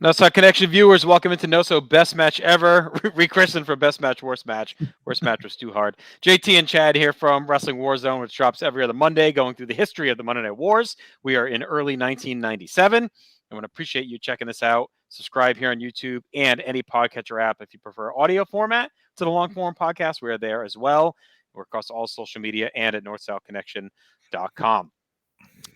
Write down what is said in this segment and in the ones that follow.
NoSo Connection viewers, welcome into NoSo Best Match Ever. Rechristened from Best Match, Worst Match. Worst Match was too hard. JT and Chad here from Wrestling Warzone, which drops every other Monday, going through the history of the Monday Night Wars. We are in early 1997. I want to appreciate you checking this out. Subscribe here on YouTube and any podcatcher app if you prefer audio format to the long form podcast. We are there as well. We're across all social media and at northsouthconnection.com.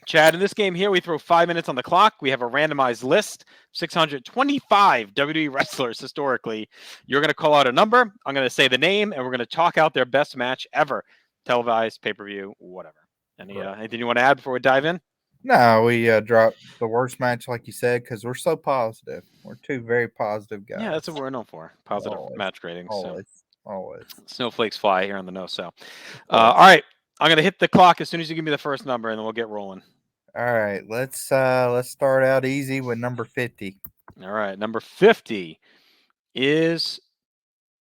Chad, in this game here, we throw 5 minutes on the clock. We have a randomized list, 625 WWE wrestlers historically. You're going to call out a number. I'm going to say the name, and we're going to talk out their best match ever. Televised, pay-per-view, whatever. Anything you want to add before we dive in? No, we dropped the worst match, like you said, because we're so positive. We're two very positive guys. Yeah, that's what we're known for. Positive match gradings. Always. Snowflakes fly here on the NoSo. All right. I'm going to hit the clock as soon as you give me the first number, and then we'll get rolling. All right, let's start out easy with number 50. All right, number 50 is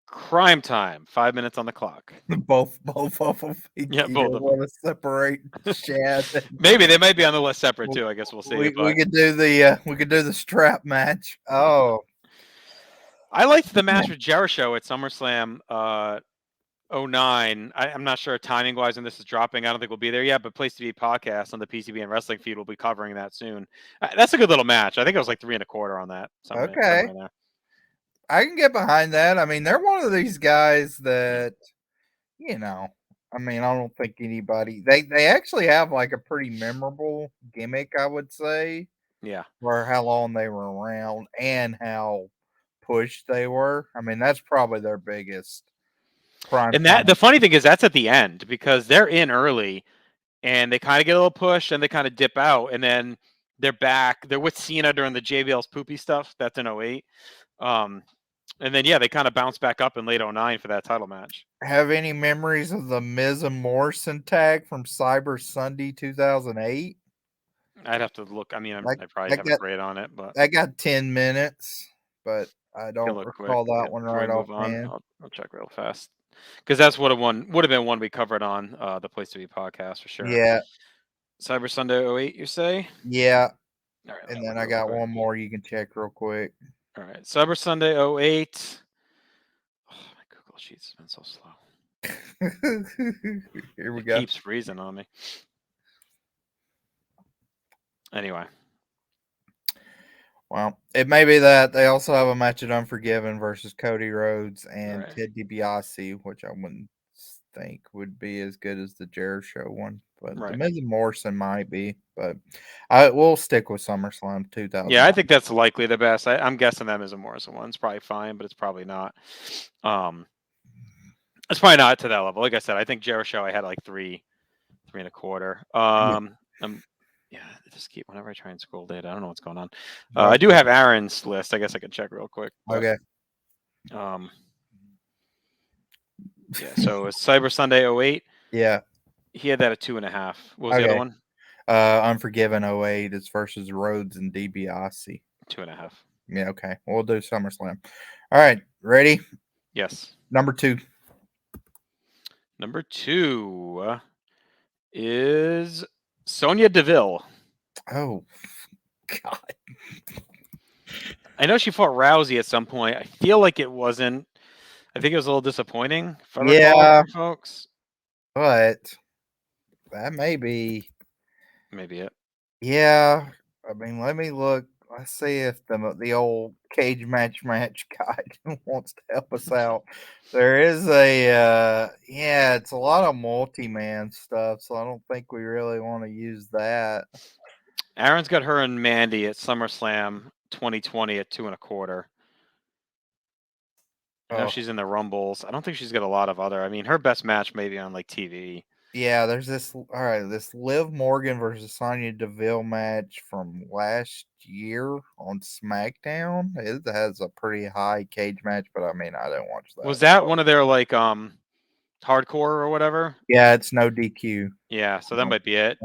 Crime Time. 5 minutes on the clock. Both of them. Yeah, both of them. Want to separate Chad? Maybe they might be on the list separate too. I guess we'll see. We could do the strap match. Oh, I liked the match with Jericho at SummerSlam 09. I'm not sure timing wise when this is dropping. I don't think we'll be there yet, but Place to Be podcast on the PCB and Wrestling feed will be covering that soon. That's a good little match. I think it was like 3 1/4 on that. Okay. I can get behind that. I mean, they're one of these guys that, I don't think anybody, they actually have like a pretty memorable gimmick, I would say. Yeah. For how long they were around and how pushed they were. I mean, that's probably their biggest crime. And the funny thing is that's at the end because they're in early and they kind of get a little push and they kind of dip out and then they're back. They're with Cena during the JBL's poopy stuff. That's in 08. And then, they kind of bounce back up in late 09 for that title match. Have any memories of the Miz and Morrison tag from Cyber Sunday 2008? I'd have to look. I mean, I probably have a grade on it, but I got 10 minutes, but I don't recall that one right offhand. I'll check real fast because that's would have been one we covered on the Place to Be podcast for sure. Yeah. Cyber Sunday 08, you say? Yeah. All right, and then I got one more you can check real quick. All right, Cyber Sunday 08. Oh, my Google Sheets has been so slow. Here we go. Keeps freezing on me. Anyway. Well, it may be that they also have a match at Unforgiven versus Cody Rhodes and Ted DiBiase, which I wouldn't think would be as good as the Jericho one. But the Miz and Morrison might be. But we'll stick with SummerSlam 2000. Yeah, I think that's likely the best. I'm guessing that Miz and Morrison one's probably fine, but it's probably not. It's probably not to that level. Like I said, I think Jericho I had like 3 1/4. Just keep whenever I try and scroll data. I don't know what's going on. I do have Aaron's list. I guess I could check real quick. But, okay. So it's Cyber Sunday 08. Yeah. He had that at 2.5. What was the other one? Unforgiven 08 is versus Rhodes and DiBiase. 2.5. Yeah, okay. We'll do SummerSlam. All right. Ready? Yes. Number 2. Number 2 is Sonya Deville. Oh, God. I know she fought Rousey at some point. I feel like it wasn't. I think it was a little disappointing. Folks. But that may be it. Yeah. I mean, let me look. Let's see if the old cage match guy wants to help us out. There is it's a lot of multi-man stuff, so I don't think we really want to use that. Aaron's got her and Mandy at SummerSlam 2020 at 2 1/4. I know she's in the Rumbles. I don't think she's got a lot of other. I mean, her best match may be on like TV. Yeah, there's this. All right, this Liv Morgan versus Sonya Deville match from last year on SmackDown. It has a pretty high cage match, but I mean, I didn't watch that. Was that one of their like hardcore or whatever? Yeah, it's no DQ. Yeah, so that might be it.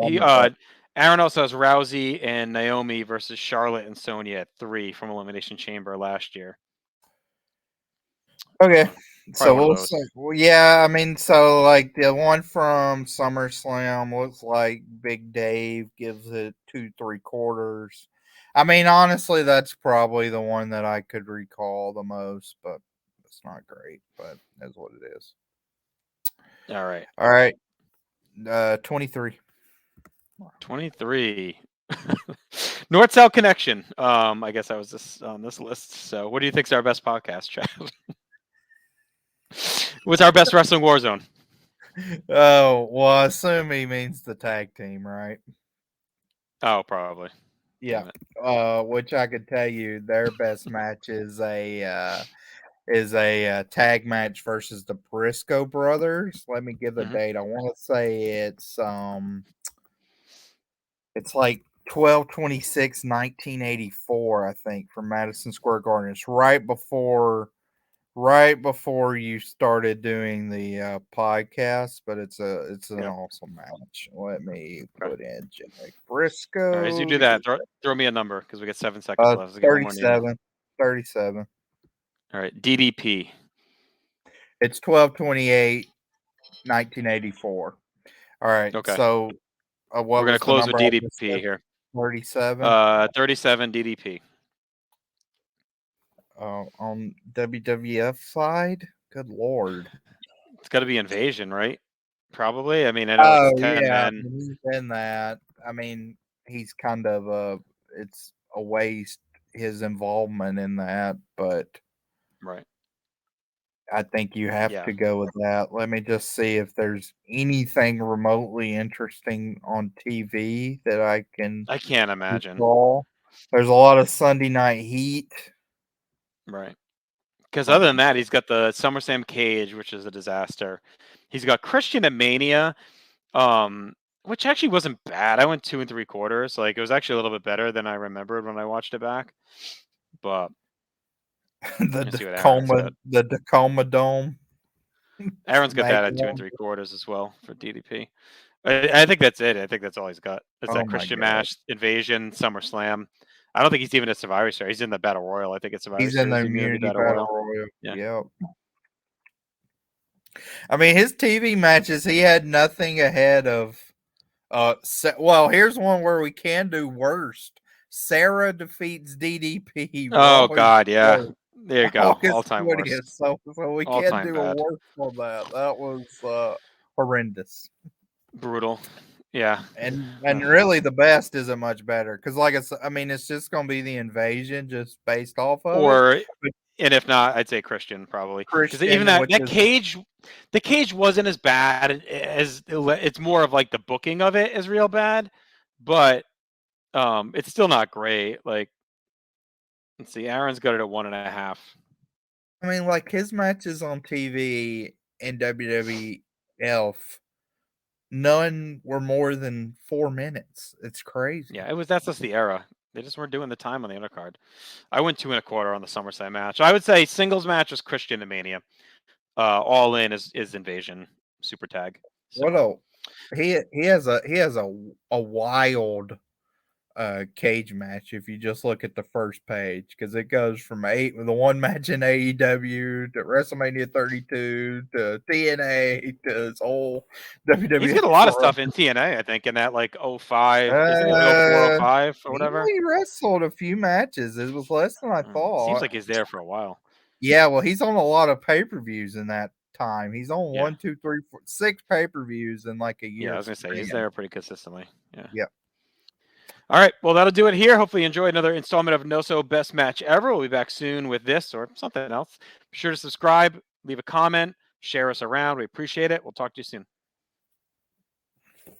Aaron also has Rousey and Naomi versus Charlotte and Sonya at 3 from Elimination Chamber last year. Okay. So we'll say, I mean, so like the one from SummerSlam looks like Big Dave gives it 2 3/4. I mean, honestly, that's probably the one that I could recall the most, but it's not great, but that's what it is. All right. All right. 23. 23. North South Connection. I guess I was this on this list. So, what do you think's our best podcast, Chad? What's our best wrestling war zone? Oh, well, I assume he means the tag team, right? Oh, probably. Yeah. Damn it. Which I could tell you their best match is a tag match versus the Briscoe brothers. Let me give the Mhm. date. I want to say it's like 12/26/1984, I think, from Madison Square Garden. It's right before you started doing the podcast, but it's an Yep. awesome match. Let me Okay. put in Jack All right. As you Briscoe. do that, throw me a number because we get 7 seconds left. Let's get one more name in. 37. All right. DDP. It's 12/28/1984. All right. Okay. So what We're gonna was the close with number I just DDP said? here. 37. 37 DDP. On WWF side. Good lord. It's got to be Invasion, right? Probably. I mean, I know it's Oh 10 yeah, men. he's in that. I mean, he's kind of it's a waste his involvement in that, but Right. I think you have Yeah. to go with that. Let me just see if there's anything remotely interesting on TV that I can I can't imagine. recall. There's a lot of Sunday Night Heat. Right. Because Let other me than that, he's got the SummerSlam cage, which is a disaster. He's got Christian and Mania, which actually wasn't bad. I went 2 3/4. Like it was actually a little bit better than I remembered when I watched it back. But let's see what Aaron's got. The Tacoma Dome. Aaron's got that at two and SmackDown. three quarters as well for DDP. I think that's it. I think that's all he's got. It's Oh that my Christian god. match, Invasion, SummerSlam. I don't think he's even a Survivor Series. He's in the Battle Royal. I think it's Survivor He's in the Series Immunity Immunity Battle Battle Royal. Royal. Yeah. Yep. I mean, his TV matches, he had nothing ahead of. Well, here's one where we can do worst. Sarah defeats DDP Oh Raw God, yeah. There you go. All August time 20th. worst. So we All can time do a bad. worst on that. That was horrendous. Brutal. Yeah. And really the best isn't much better because like I mean it's just gonna be the invasion just based off of it. Or But and if not, I'd say Christian probably because even Christian, that which that is cage, the cage wasn't as bad as it's more of like the booking of it is real bad, but it's still not great. Like let's see, Aaron's got it at 1.5. I mean like his matches on TV in WWF, none were more than 4 minutes. It's crazy. Yeah, that's just the era. They just weren't doing the time on the undercard. I went 2 1/4 on the SummerSlam match. I would say singles match was Christian and Mania. All in is Invasion Super Tag. What So a he has a wild cage match if you just look at the first page because it goes from the one match in AEW to WrestleMania 32 to TNA to his whole he's WWF got a lot of run. stuff in TNA, I think, in that like 05. Isn't he like 04, Uh, 05 or he whatever? only wrestled a few matches. It was less than I Seems thought. like he's there for a while. Yeah, well, he's on a lot of pay-per-views in that time. He's on Yeah. 1, 2, 3, 4, 6 pay-per-views in like a Yeah, I year was gonna say he's span. there pretty consistently. Yeah. Yep. All right. Well, that'll do it here. Hopefully you enjoyed another installment of NoSo Best Match Ever. We'll be back soon with this or something else. Be sure to subscribe, leave a comment, share us around. We appreciate it. We'll talk to you soon.